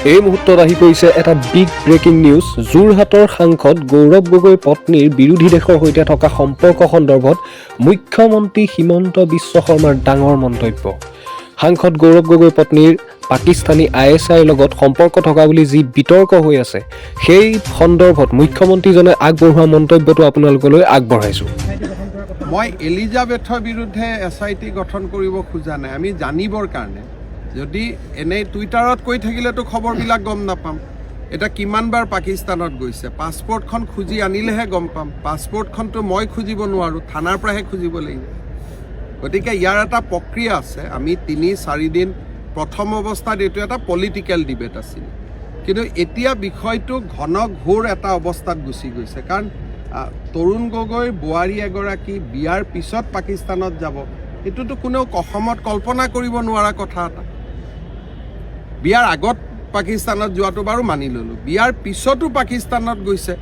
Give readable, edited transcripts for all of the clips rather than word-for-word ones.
এই মুহূৰ্তত আহি পৰিছে এটা বিগ ব্ৰেকিং নিউজ। যোৰহাটৰ সাংসদ গৌৰৱ গগৈৰ পত্নীৰ বিৰোধী দেশৰ সৈতে থকা সম্পৰ্ক সন্দৰ্ভত মুখ্যমন্ত্ৰী হিমন্ত বিশ্ব শৰ্মাৰ ডাঙৰ মন্তব্য। সাংসদ গৌৰৱ গগৈৰ পত্নীৰ পাকিস্তানী ISIৰ লগত সম্পৰ্ক থকা বুলি যি বিতৰ্ক হৈ আছে, সেই সন্দৰ্ভত মুখ্যমন্ত্ৰীজনে আগবঢ়োৱা মন্তব্যটো আপোনালোকলৈ আগবঢ়াইছোঁ। মই এলিজাবেথৰ বিৰুদ্ধে SIT গঠন কৰিব খোজা নাই, আমি জানিবৰ কাৰণে। যদি এনেই টুইটাৰত কৈ থাকিলেতো খবৰবিলাক গম নাপাম। এটা কিমানবাৰ পাকিস্তানত গৈছে, পাছপৰ্টখন খুজি আনিলেহে গম পাম। পাছপৰ্টখনতো মই খুজিব নোৱাৰোঁ, থানাৰ পৰাহে খুজিব লাগিব। গতিকে ইয়াৰ এটা প্ৰক্ৰিয়া আছে। আমি 3-4 দিন প্ৰথম অৱস্থাত এইটো এটা পলিটিকেল ডিবেট আছিল, কিন্তু এতিয়া বিষয়টো ঘনঘোৰ এটা অৱস্থাত গুচি গৈছে। কাৰণ তৰুণ গগৈৰ বোৱাৰী এগৰাকী বিয়াৰ পিছত পাকিস্তানত যাব, এইটোতো কোনেও অসমত কল্পনা কৰিব নোৱাৰা কথা এটা। বিয়াৰ আগত পাকিস্তানত যোৱাটো বাৰু মানি ল'লোঁ, বিয়াৰ পিছতো পাকিস্তানত গৈছে।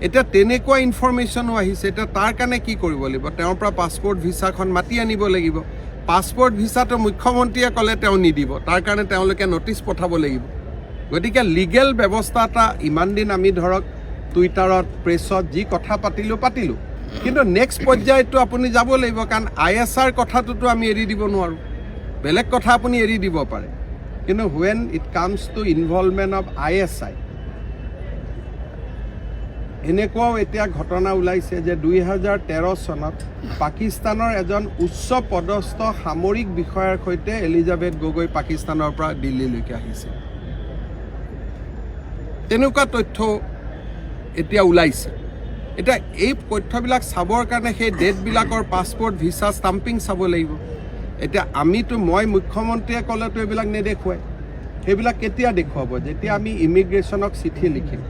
এতিয়া তেনেকুৱা ইনফৰমেশ্যনো আহিছে। এতিয়া তাৰ কাৰণে কি কৰিব লাগিব? তেওঁৰ পৰা পাছপৰ্ট ভিছাখন মাতি আনিব লাগিব। পাছপৰ্ট ভিছাটো মুখ্যমন্ত্ৰীয়ে ক'লে তেওঁ নিদিব, তাৰ কাৰণে তেওঁলোকে নটিচ পঠাব লাগিব। গতিকে লিগেল ব্যৱস্থা এটা ইমান দিন আমি ধৰক টুইটাৰত, প্ৰেছত যি কথা পাতিলোঁ, কিন্তু নেক্সট পৰ্যায়তো আপুনি যাব লাগিব। কাৰণ ISR কথাটোতো আমি এৰি দিব নোৱাৰোঁ। বেলেগ কথা আপুনি এৰি দিব পাৰে, কিন্তু when it comes two involvement of ISI, এনেকুৱাও এতিয়া ঘটনা ওলাইছে যে 2013 চনত পাকিস্তানৰ এজন উচ্চ পদস্থ সামৰিক বিষয়াৰ সৈতে এলিজাবেথ গগৈ পাকিস্তানৰ পৰা দিল্লীলৈকে আহিছে। তেনেকুৱা তথ্য এতিয়া ওলাইছে। এতিয়া এই তথ্যবিলাক চাবৰ কাৰণে সেই ডেটবিলাকৰ পাছপৰ্ট ভিছা ষ্টাম্পিং চাব লাগিব। এতিয়া মই মুখ্যমন্ত্ৰীয়ে ক'লেতো এইবিলাক নেদেখুৱাই। সেইবিলাক কেতিয়া দেখুৱাব? যেতিয়া আমি ইমিগ্ৰেশ্যনক চিঠি লিখিম,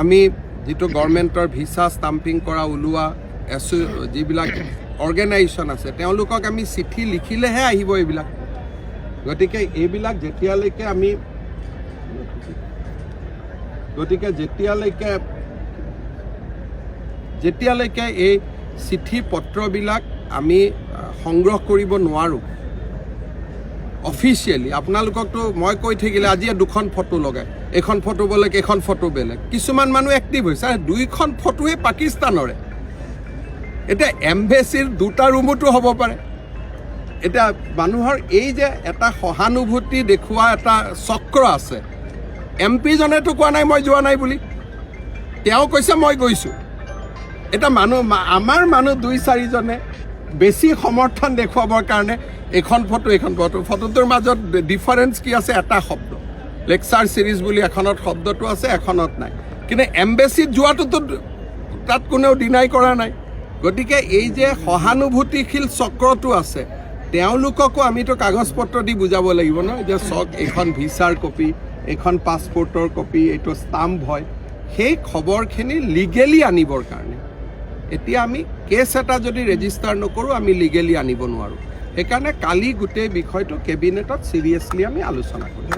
আমি যিটো গভৰ্ণমেণ্টৰ ভিছা ষ্টাম্পিং কৰা ওলোৱা যিবিলাক অৰ্গেনাইজেশ্যন আছে, তেওঁলোকক আমি চিঠি লিখিলেহে আহিব এইবিলাক। গতিকে এইবিলাক যেতিয়ালৈকে এই চিঠি পত্ৰবিলাক আমি সংগ্ৰহ কৰিব নোৱাৰোঁ অফিচিয়েলি, আপোনালোককতো মই কৈ থাকিলে আজিয়ে 2খন ফটো লগায়, এইখন ফটো বেলেগ, এইখন ফটো বেলেগ। কিছুমান মানুহ এক্টিভ হৈছে, 2খন ফটোৱে পাকিস্তানৰে। এতিয়া এম্বেচিৰ 2টা ৰুমতো হ'ব পাৰে। এতিয়া মানুহৰ এই যে এটা সহানুভূতি দেখুওৱা এটা চক্ৰ আছে। MP জনেতো কোৱা নাই মই যোৱা নাই বুলি, তেওঁ কৈছে মই গৈছোঁ। এটা আমাৰ মানুহ 2-4 জনে বেছি সমৰ্থন দেখুৱাবৰ কাৰণে এইখন ফটোটোৰ মাজত ডিফাৰেঞ্চ কি আছে? এটা শব্দ। লেকচাৰ চিৰিজ বুলি এখনত শব্দটো আছে, এখনত নাই। কিন্তু এম্বেচিত যোৱাটোতো তাত কোনেও ডিনাই কৰা নাই। গতিকে এই যে সহানুভূতিশীল চক্ৰটো আছে, তেওঁলোককো আমিতো কাগজ পত্ৰ দি বুজাব লাগিব ন, যে চাওক এইখন ভিছাৰ কপি, এইখন পাছপৰ্টৰ কপি, এইটো ষ্টাম্প হয়। সেই খবৰখিনি লিগেলি আনিবৰ কাৰণে এতিয়া আমি কেছ এটা যদি ৰেজিষ্টাৰ নকৰোঁ, আমি লিগেলি আনিব নোৱাৰোঁ। সেইকাৰণে কালি গোটেই বিষয়টো কেবিনেটত চিৰিয়াছলি আমি আলোচনা কৰিম।